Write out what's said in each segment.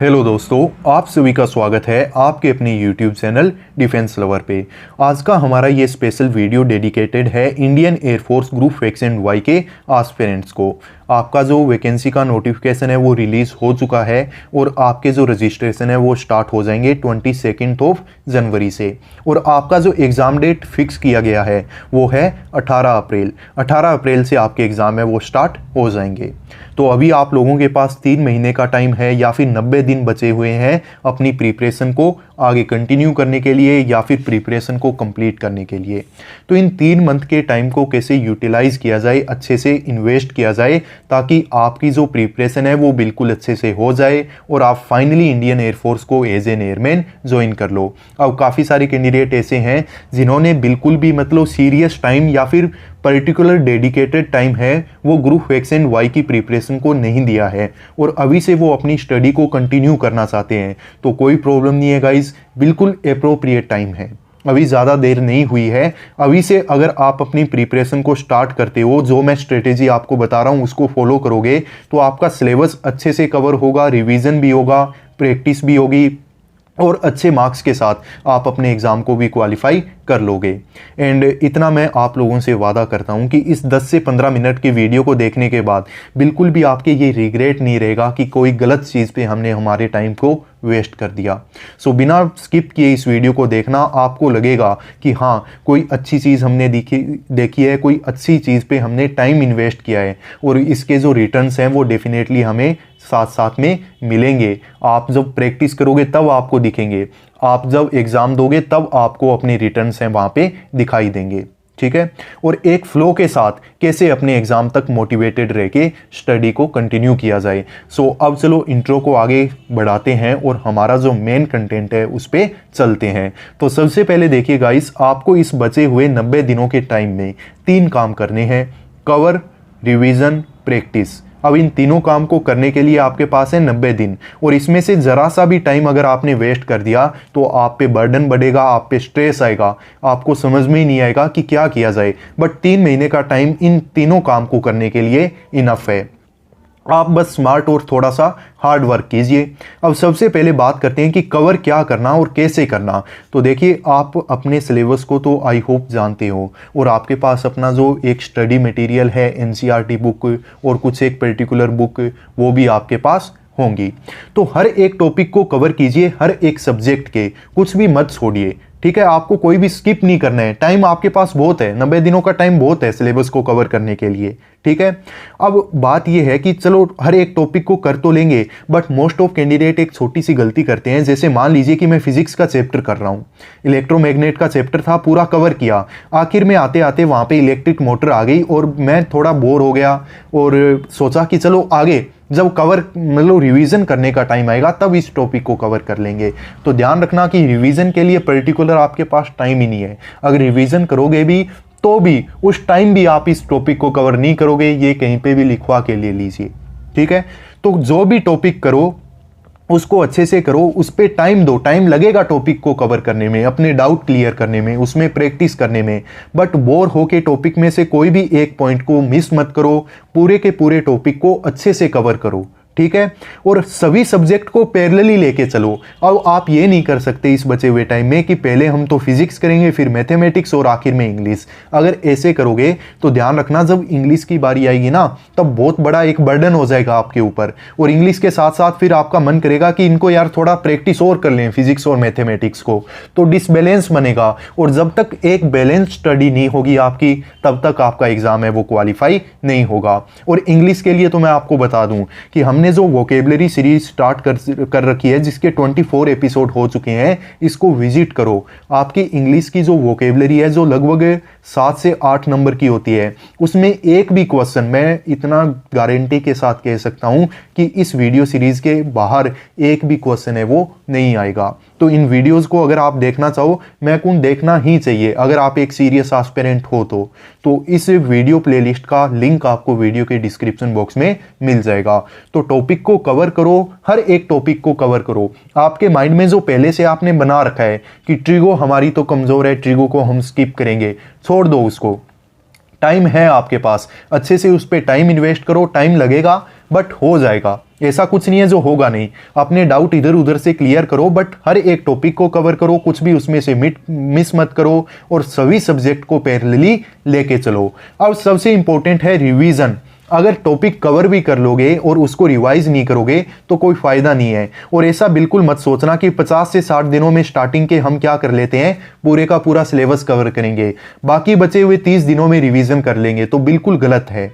Hello दोस्तों, आप सभी का स्वागत है आपके अपने YouTube चैनल डिफेंस लवर पे। आज का हमारा ये स्पेशल वीडियो डेडिकेटेड है Indian air force group X and Y के एस्पिरेंट्स को। आपका जो वैकेंसी का नोटिफिकेशन है वो रिलीज़ हो चुका है और आपके जो रजिस्ट्रेशन है वो स्टार्ट हो जाएंगे 22 जनवरी से। और आपका जो एग्ज़ाम डेट फिक्स किया गया है वो है 18 अप्रैल। 18 अप्रैल से आपके एग्ज़ाम है वो स्टार्ट हो जाएंगे। तो अभी आप लोगों के पास 3 महीने का टाइम है या फिर 90 दिन बचे हुए हैं अपनी प्रिपरेशन को आगे कंटिन्यू करने के लिए या फिर प्रिपरेशन को कंप्लीट करने के लिए। तो इन 3 मंथ के टाइम को कैसे यूटिलाइज किया जाए, अच्छे से इन्वेस्ट किया जाए ताकि आपकी जो प्रिपरेशन है वो बिल्कुल अच्छे से हो जाए और आप फाइनली इंडियन एयरफोर्स को एज एन एयरमैन ज्वाइन कर लो। अब काफ़ी सारे कैंडिडेट ऐसे हैं जिन्होंने बिल्कुल भी मतलब सीरियस टाइम या फिर पर्टिकुलर डेडिकेटेड टाइम है वो ग्रुप एक्स एंड वाई की प्रिपरेशन को नहीं दिया है और अभी से वो अपनी स्टडी को कंटिन्यू करना चाहते हैं। तो कोई प्रॉब्लम नहीं है गाइज, बिल्कुल अप्रोप्रिएट टाइम है, अभी ज़्यादा देर नहीं हुई है। अभी से अगर आप अपनी प्रिपरेशन को स्टार्ट करते हो, जो मैं स्ट्रेटेजी आपको बता रहा हूँ उसको फॉलो करोगे तो आपका सिलेबस अच्छे से कवर होगा, रिवीजन भी होगा, प्रैक्टिस भी होगी और अच्छे मार्क्स के साथ आप अपने एग्ज़ाम को भी क्वालिफाई कर लोगे। एंड इतना मैं आप लोगों से वादा करता हूं कि इस 10 से 15 मिनट की वीडियो को देखने के बाद बिल्कुल भी आपके ये रिग्रेट नहीं रहेगा कि कोई गलत चीज़ पे हमने हमारे टाइम को वेस्ट कर दिया। सो बिना स्किप किए इस वीडियो को देखना, आपको लगेगा कि हाँ कोई अच्छी चीज़ हमने देखी है, कोई अच्छी चीज़ पे हमने टाइम इन्वेस्ट किया है और इसके जो रिटर्न्स हैं वो डेफिनेटली हमें साथ साथ में मिलेंगे। आप जब प्रैक्टिस करोगे तब आपको दिखेंगे, आप जब एग्ज़ाम दोगे तब आपको अपने रिटर्न्स हैं वहाँ पे दिखाई देंगे, ठीक है। और एक फ्लो के साथ कैसे अपने एग्ज़ाम तक मोटिवेटेड रह के स्टडी को कंटिन्यू किया जाए। सो अब चलो इंट्रो को आगे बढ़ाते हैं और हमारा जो मेन कंटेंट है उस पर चलते हैं। तो सबसे पहले देखिए गाइस, आपको इस बचे हुए 90 दिनों के टाइम में 3 काम करने हैं: कवर, रिवीजन, प्रैक्टिस। अब इन तीनों काम को करने के लिए आपके पास है 90 दिन और इसमें से ज़रा सा भी टाइम अगर आपने वेस्ट कर दिया तो आप पे बर्डन बढ़ेगा, आप पे स्ट्रेस आएगा, आपको समझ में ही नहीं आएगा कि क्या किया जाए। बट 3 महीने का टाइम इन तीनों काम को करने के लिए इनफ है। आप बस स्मार्ट और थोड़ा सा हार्ड वर्क कीजिए। अब सबसे पहले बात करते हैं कि कवर क्या करना और कैसे करना। तो देखिए, आप अपने सिलेबस को तो आई होप जानते हो और आपके पास अपना जो एक स्टडी मटेरियल है, एनसीईआरटी बुक और कुछ एक पर्टिकुलर बुक वो भी आपके पास होंगी। तो हर एक टॉपिक को कवर कीजिए, हर एक सब्जेक्ट के, कुछ भी मत छोड़िए, ठीक है। आपको कोई भी स्किप नहीं करना है, टाइम आपके पास बहुत है, 90 दिनों का टाइम बहुत है सिलेबस को कवर करने के लिए, ठीक है। अब बात यह है कि चलो हर एक टॉपिक को कर तो लेंगे बट मोस्ट ऑफ कैंडिडेट एक छोटी सी गलती करते हैं। जैसे मान लीजिए कि मैं फिजिक्स का चैप्टर कर रहा हूँ, इलेक्ट्रोमैग्नेट का चैप्टर था, पूरा कवर किया, आखिर में आते आते वहाँ पे इलेक्ट्रिक मोटर आ गई और मैं थोड़ा बोर हो गया और सोचा कि चलो आगे जब कवर मतलब रिवीजन करने का टाइम आएगा तब इस टॉपिक को कवर कर लेंगे। तो ध्यान रखना कि रिवीजन के लिए पर्टिकुलर आपके पास टाइम ही नहीं है। अगर रिवीजन करोगे भी तो भी उस टाइम भी आप इस टॉपिक को कवर नहीं करोगे, ये कहीं पे भी लिखवा के ले लीजिए, ठीक है। तो जो भी टॉपिक करो उसको अच्छे से करो, उस पर टाइम दो, टाइम लगेगा टॉपिक को कवर करने में, अपने डाउट क्लियर करने में, उसमें प्रैक्टिस करने में। बट बोर होके टॉपिक में से कोई भी एक पॉइंट को मिस मत करो, पूरे के पूरे टॉपिक को अच्छे से कवर करो, ठीक है। और सभी सब्जेक्ट को पैरेलली लेके चलो। अब आप ये नहीं कर सकते इस बचे हुए टाइम में कि पहले हम तो फिजिक्स करेंगे फिर मैथमेटिक्स और आखिर में इंग्लिश। अगर ऐसे करोगे तो ध्यान रखना जब इंग्लिश की बारी आएगी ना तब बहुत बड़ा एक बर्डन हो जाएगा आपके ऊपर और इंग्लिश के साथ साथ फिर आपका मन करेगा कि इनको यार थोड़ा प्रैक्टिस और कर लें फिजिक्स और मैथमेटिक्स को, तो डिसबैलेंस बनेगा। और जब तक एक बैलेंस स्टडी नहीं होगी आपकी तब तक आपका एग्जाम है वो क्वालिफाई नहीं होगा। और इंग्लिश के लिए तो मैं आपको बता दूं कि हमने जो वोकेबलरी सीरीज स्टार्ट कर रखी है जिसके 24 एपिसोड हो चुके हैं, इसको विजिट करो। आपकी इंग्लिश की जो वोकेबलरी है जो लगभग 7 से 8 नंबर की होती है, उसमें एक भी क्वेश्चन, मैं इतना गारंटी के साथ कह सकता हूं कि इस वीडियो सीरीज के बाहर एक भी क्वेश्चन है वो नहीं आएगा। तो इन वीडियोस को अगर आप देखना चाहो, मैं कहूँ देखना ही चाहिए अगर आप एक सीरियस एस्पिरेंट हो तो इस वीडियो प्लेलिस्ट का लिंक आपको वीडियो के डिस्क्रिप्शन बॉक्स में मिल जाएगा। तो टॉपिक को कवर करो, हर एक टॉपिक को कवर करो। आपके माइंड में जो पहले से आपने बना रखा है कि ट्रिगो हमारी तो कमजोर है, ट्रिगो को हम स्किप करेंगे, छोड़ दो उसको। टाइम है आपके पास, अच्छे से उस पर टाइम इन्वेस्ट करो, टाइम लगेगा बट हो जाएगा, ऐसा कुछ नहीं है जो होगा नहीं। अपने डाउट इधर उधर से क्लियर करो, बट हर एक टॉपिक को कवर करो, कुछ भी उसमें से मिस मत करो और सभी सब्जेक्ट को पैरेलली लेके चलो। अब सबसे इंपॉर्टेंट है रिवीजन। अगर टॉपिक कवर भी कर लोगे और उसको रिवाइज नहीं करोगे तो कोई फायदा नहीं है। और ऐसा बिल्कुल मत सोचना कि 50 से 60 दिनों में स्टार्टिंग के हम क्या कर लेते हैं, पूरे का पूरा सिलेबस कवर करेंगे, बाकी बचे हुए 30 दिनों में रिवीजन कर लेंगे, तो बिल्कुल गलत है।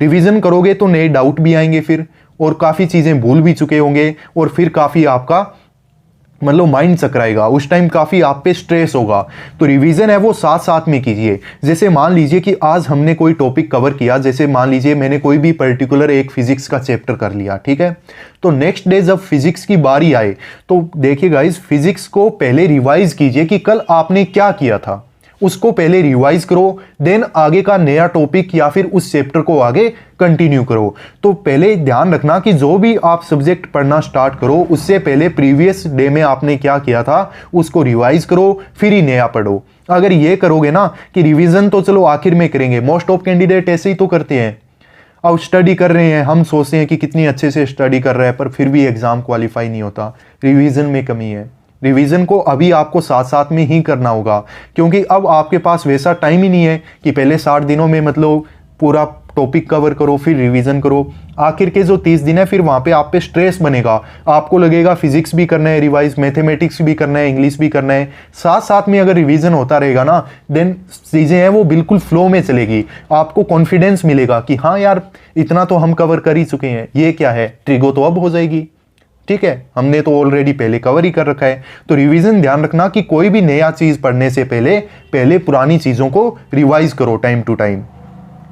रिवीजन करोगे तो नए डाउट भी आएंगे फिर, और काफ़ी चीज़ें भूल भी चुके होंगे, और फिर काफ़ी आपका मतलब माइंड चकराएगा, उस टाइम काफ़ी आप पे स्ट्रेस होगा। तो रिवीजन है वो साथ साथ में कीजिए। जैसे मान लीजिए कि आज हमने कोई टॉपिक कवर किया, जैसे मान लीजिए मैंने कोई भी पर्टिकुलर एक फिजिक्स का चैप्टर कर लिया, ठीक है, तो नेक्स्ट डे जब फिजिक्स की बारी आए तो देखिए गाइस, फिजिक्स को पहले रिवाइज कीजिए कि कल आपने क्या किया था, उसको पहले रिवाइज करो, देन आगे का नया टॉपिक या फिर उस चैप्टर को आगे कंटिन्यू करो। तो पहले ध्यान रखना कि जो भी आप सब्जेक्ट पढ़ना स्टार्ट करो उससे पहले प्रीवियस डे में आपने क्या किया था उसको रिवाइज करो, फिर ही नया पढ़ो। अगर ये करोगे ना कि रिवीजन तो चलो आखिर में करेंगे, मोस्ट ऑफ कैंडिडेट ऐसे ही तो करते हैं। अब स्टडी कर रहे हैं, हम सोचते हैं कि कितनी अच्छे से स्टडी कर रहे हैं, पर फिर भी एग्जाम क्वालिफाई नहीं होता, रिवीजन में कमी है। रिवीजन को अभी आपको साथ साथ में ही करना होगा, क्योंकि अब आपके पास वैसा टाइम ही नहीं है कि पहले 60 दिनों में मतलब पूरा टॉपिक कवर करो फिर रिवीजन करो। आखिर के जो 30 दिन है फिर वहाँ पे आप पे स्ट्रेस बनेगा, आपको लगेगा फिजिक्स भी करना है रिवाइज, मैथमेटिक्स भी करना है, इंग्लिश भी करना है। साथ साथ में अगर रिवीजन होता रहेगा ना, देन चीज़ें हैं वो बिल्कुल फ्लो में चलेगी, आपको कॉन्फिडेंस मिलेगा कि हाँ यार इतना तो हम कवर कर ही चुके हैं, ये क्या है, ट्रिगो तो अब हो जाएगी, ठीक है, हमने तो ऑलरेडी पहले कवर ही कर रखा है। तो रिवीजन ध्यान रखना कि कोई भी नया चीज पढ़ने से पहले पुरानी चीजों को रिवाइज करो टाइम टू टाइम।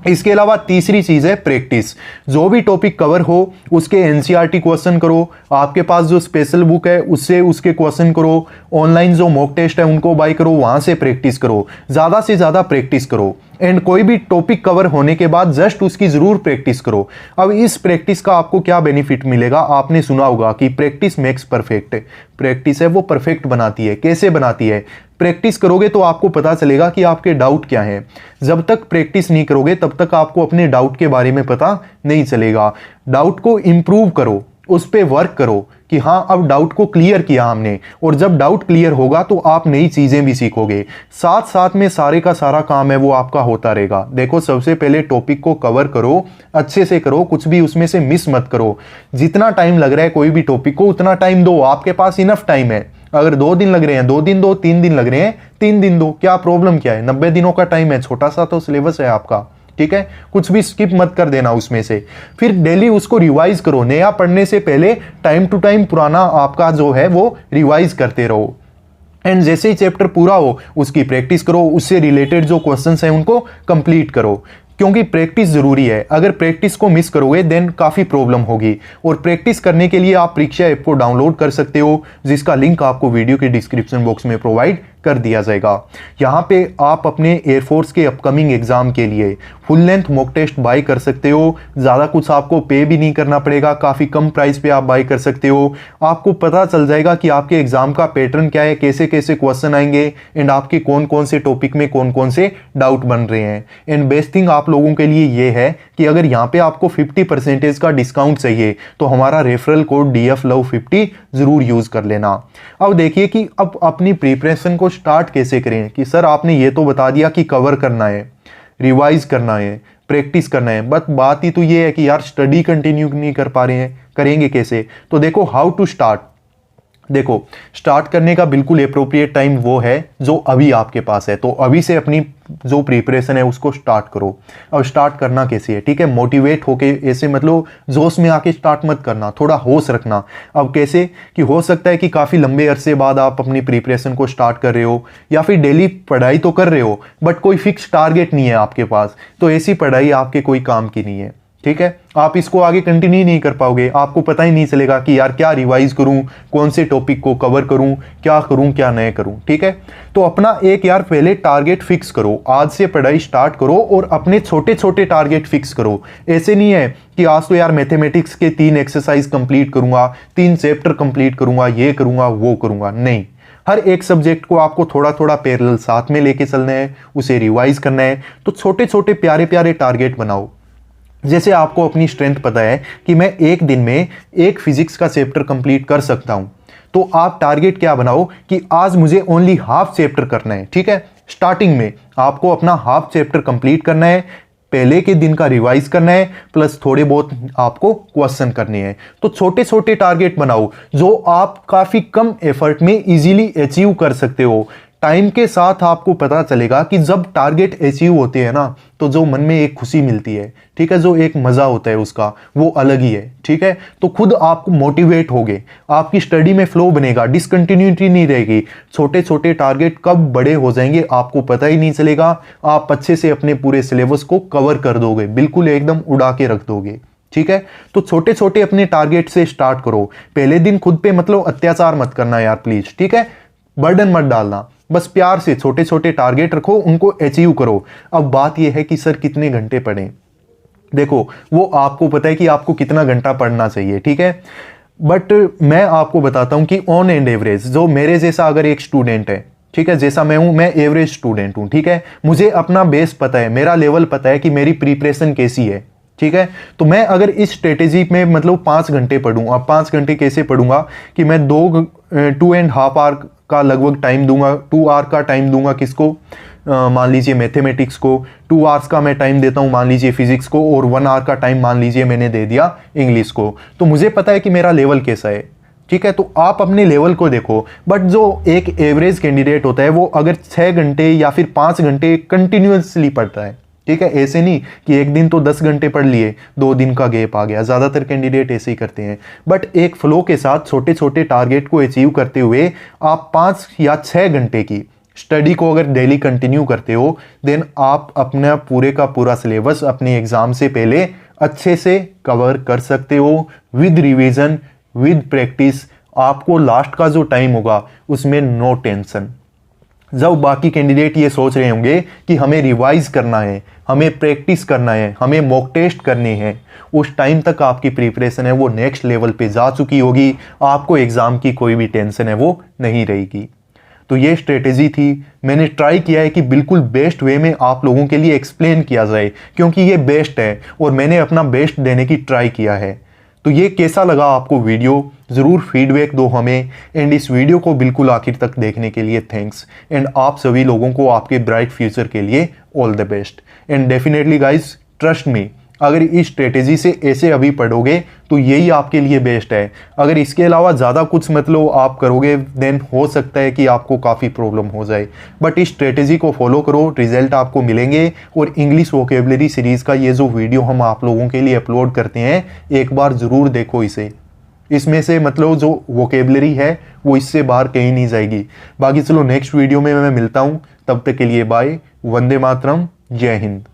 इसके अलावा तीसरी चीज है प्रैक्टिस। जो भी टॉपिक कवर हो उसके एनसीईआरटी क्वेश्चन करो, आपके पास जो स्पेशल बुक है उससे उसके क्वेश्चन करो, ऑनलाइन जो मॉक टेस्ट है उनको बाय करो, वहां से प्रैक्टिस करो, ज्यादा से ज्यादा प्रैक्टिस करो। एंड कोई भी टॉपिक कवर होने के बाद जस्ट उसकी जरूर प्रैक्टिस करो। अब इस प्रैक्टिस का आपको क्या बेनिफिट मिलेगा, आपने सुना होगा कि प्रैक्टिस मेक्स परफेक्ट। प्रैक्टिस है वो परफेक्ट बनाती है। कैसे बनाती है, प्रैक्टिस करोगे तो आपको पता चलेगा कि आपके डाउट क्या हैं। जब तक प्रैक्टिस नहीं करोगे तब तक आपको अपने डाउट के बारे में पता नहीं चलेगा। डाउट को इंप्रूव करो, उस पर वर्क करो कि हाँ अब डाउट को क्लियर किया हमने, और जब डाउट क्लियर होगा तो आप नई चीजें भी सीखोगे। साथ साथ में सारे का सारा काम है वो आपका होता रहेगा। देखो सबसे पहले टॉपिक को कवर करो, अच्छे से करो, कुछ भी उसमें से मिस मत करो। जितना टाइम लग रहा है कोई भी टॉपिक को उतना टाइम दो, आपके पास इनफ टाइम है। अगर 2 दिन लग रहे हैं 2 दिन दो, 3 दिन लग रहे हैं 3 दिन दो, क्या प्रॉब्लम क्या है, 90 दिनों का टाइम है, छोटा सा तो सिलेबस है आपका, ठीक है, कुछ भी स्किप मत कर देना उसमें से। फिर डेली उसको रिवाइज करो, नया पढ़ने से पहले टाइम टू टाइम पुराना आपका जो है वो रिवाइज करते रहो। एंड जैसे ही चैप्टर पूरा हो उसकी प्रैक्टिस करो, उससे रिलेटेड जो क्वेश्चंस हैं उनको कंप्लीट करो, क्योंकि प्रैक्टिस जरूरी है। अगर प्रैक्टिस को मिस करोगे देन काफ़ी प्रॉब्लम होगी। और प्रैक्टिस करने के लिए आप परीक्षा ऐप को डाउनलोड कर सकते हो, जिसका लिंक आपको वीडियो के डिस्क्रिप्शन बॉक्स में प्रोवाइड कर दिया जाएगा। यहाँ पे आप अपने एयरफोर्स के अपकमिंग एग्जाम के लिए full length mock test buy कर सकते हो। ज़्यादा कुछ आपको पे भी नहीं करना पड़ेगा, काफ़ी कम प्राइस पे आप बाय कर सकते हो। आपको पता चल जाएगा कि आपके एग्जाम का पैटर्न क्या है, कैसे कैसे क्वेश्चन आएंगे, एंड आपके कौन कौन से टॉपिक में कौन कौन से डाउट बन रहे हैं। एंड बेस्ट थिंग आप लोगों के लिए ये है कि अगर यहाँ पे आपको 50% का डिस्काउंट चाहिए तो हमारा रेफरल कोड DFLOVE50 जरूर यूज कर लेना। अब देखिए कि अब अपनी प्रिपरेशन को स्टार्ट कैसे करें, कि सर आपने ये तो बता दिया कि कवर करना है, रिवाइज करना है, प्रैक्टिस करना है, बट बात ही तो ये है कि यार स्टडी कंटिन्यू नहीं कर पा रहे हैं, करेंगे कैसे। तो देखो हाउ टू स्टार्ट। देखो स्टार्ट करने का बिल्कुल अप्रोप्रिएट टाइम वो है जो अभी आपके पास है। तो अभी से अपनी जो प्रिपरेशन है उसको स्टार्ट करो। अब स्टार्ट करना कैसे है, ठीक है, मोटिवेट होके ऐसे मतलब जोश में आके स्टार्ट मत करना, थोड़ा होश रखना। अब कैसे कि हो सकता है कि काफ़ी लंबे अरसे बाद आप अपनी प्रिपरेशन को स्टार्ट कर रहे हो, या फिर डेली पढ़ाई तो कर रहे हो बट कोई फिक्स टारगेट नहीं है आपके पास, तो ऐसी पढ़ाई आपके कोई काम की नहीं है, ठीक है। आप इसको आगे कंटिन्यू नहीं कर पाओगे, आपको पता ही नहीं चलेगा कि यार क्या रिवाइज करूं, कौन से टॉपिक को कवर करूं क्या नए करूं, ठीक है। तो अपना एक यार पहले टारगेट फिक्स करो, आज से पढ़ाई स्टार्ट करो और अपने छोटे छोटे टारगेट फिक्स करो। ऐसे नहीं है कि आज तो यार मैथमेटिक्स के 3 एक्सरसाइज कंप्लीट करूंगा, 3 चैप्टर कंप्लीट करूंगा, ये करूंगा वो करूंगा, नहीं। हर एक सब्जेक्ट को आपको थोड़ा थोड़ा पैरेलल साथ में लेके चलना है, उसे रिवाइज करना है। तो छोटे छोटे प्यारे प्यारे टारगेट बनाओ। जैसे आपको अपनी स्ट्रेंथ पता है कि मैं एक दिन में एक फिजिक्स का चैप्टर कंप्लीट कर सकता हूं, तो आप टारगेट क्या बनाओ कि आज मुझे ओनली हाफ चैप्टर करना है। ठीक है, स्टार्टिंग में आपको अपना हाफ चैप्टर कंप्लीट करना है, पहले के दिन का रिवाइज करना है, प्लस थोड़े बहुत आपको क्वेश्चन करने हैं। तो छोटे छोटे टारगेट बनाओ जो आप काफी कम एफर्ट में इजीली अचीव कर सकते हो। टाइम के साथ आपको पता चलेगा कि जब टारगेट अचीव होते हैं ना, तो जो मन में एक खुशी मिलती है, ठीक है, जो एक मजा होता है उसका, वो अलग ही है। ठीक है, तो खुद आप मोटिवेट होगे, आपकी स्टडी में फ्लो बनेगा, डिसकंटिन्यूटी नहीं रहेगी। छोटे छोटे टारगेट कब बड़े हो जाएंगे आपको पता ही नहीं चलेगा। आप अच्छे से अपने पूरे सिलेबस को कवर कर दोगे, बिल्कुल एकदम उड़ा के रख दोगे। ठीक है, तो छोटे छोटे अपने टारगेट से स्टार्ट करो। पहले दिन खुद पे मतलब अत्याचार मत करना यार प्लीज। ठीक है, बर्डन मत डालना, बस प्यार से छोटे छोटे टारगेट रखो, उनको अचीव करो। अब बात यह है कि सर कितने घंटे पढ़ें, देखो वो आपको पता है कि आपको कितना घंटा पढ़ना चाहिए। ठीक है, बट मैं आपको बताता हूं कि ऑन एंड एवरेज जो मेरे जैसा अगर एक स्टूडेंट है, ठीक है, जैसा मैं हूं, मैं एवरेज स्टूडेंट हूं। ठीक है, मुझे अपना बेस पता है, मेरा लेवल पता है कि मेरी प्रिपरेशन कैसी है। ठीक है, तो मैं अगर इस स्ट्रेटेजी में मतलब 5 घंटे पढ़ूँ, अब 5 घंटे कैसे पढ़ूंगा कि मैं 2.5 आवर का लगभग टाइम दूंगा, 2 आवर का टाइम दूंगा किसको, मान लीजिए मैथमेटिक्स को, 2 आवर्स का मैं टाइम देता हूं मान लीजिए फिजिक्स को, और 1 आवर का टाइम मान लीजिए मैंने दे दिया इंग्लिश को। तो मुझे पता है कि मेरा लेवल कैसा है। ठीक है, तो आप अपने लेवल को देखो। बट जो एक एवरेज कैंडिडेट होता है वो अगर 6 घंटे या फिर 5 घंटे कंटिन्यूसली पढ़ता है, ठीक है, ऐसे नहीं कि एक दिन तो 10 घंटे पढ़ लिए, 2 दिन का गैप आ गया, ज़्यादातर कैंडिडेट ऐसे ही करते हैं। बट एक फ्लो के साथ छोटे छोटे टारगेट को अचीव करते हुए आप 5 या 6 घंटे की स्टडी को अगर डेली कंटिन्यू करते हो, देन आप अपना पूरे का पूरा सिलेबस अपने एग्जाम से पहले अच्छे से कवर कर सकते हो। विद रिवीजन, विद प्रैक्टिस, आपको लास्ट का जो टाइम होगा उसमें नो टेंशन। जब बाकी कैंडिडेट ये सोच रहे होंगे कि हमें रिवाइज करना है, हमें प्रैक्टिस करना है, हमें मॉक टेस्ट करने हैं, उस टाइम तक आपकी प्रिपरेशन है वो नेक्स्ट लेवल पे जा चुकी होगी। आपको एग्जाम की कोई भी टेंशन है वो नहीं रहेगी। तो ये स्ट्रेटेजी थी, मैंने ट्राई किया है कि बिल्कुल बेस्ट वे में आप लोगों के लिए एक्सप्लेन किया जाए, क्योंकि ये बेस्ट है और मैंने अपना बेस्ट देने की ट्राई किया है। तो ये कैसा लगा आपको वीडियो, ज़रूर फीडबैक दो हमें। एंड इस वीडियो को बिल्कुल आखिर तक देखने के लिए थैंक्स। एंड आप सभी लोगों को आपके ब्राइट फ्यूचर के लिए all the best. And definitely guys, trust me, अगर इस स्ट्रेटेजी से ऐसे अभी पढ़ोगे तो यही आपके लिए बेस्ट है। अगर इसके अलावा ज़्यादा कुछ मतलब आप करोगे देन हो सकता है कि आपको काफ़ी प्रॉब्लम हो जाए। बट इस स्ट्रेटेजी को फॉलो करो, रिजल्ट आपको मिलेंगे। और इंग्लिश वोकेबलरी सीरीज़ का ये जो वीडियो हम आप लोगों के लिए अपलोड करते हैं, एक बार ज़रूर देखो इसे। इसमें से मतलब जो वोकेबलरी है वो इससे बाहर कहीं नहीं जाएगी। बाकी चलो नेक्स्ट वीडियो में मैं मिलता हूँ, तब तक के लिए बाय, वंदे मातरम, जय हिंद।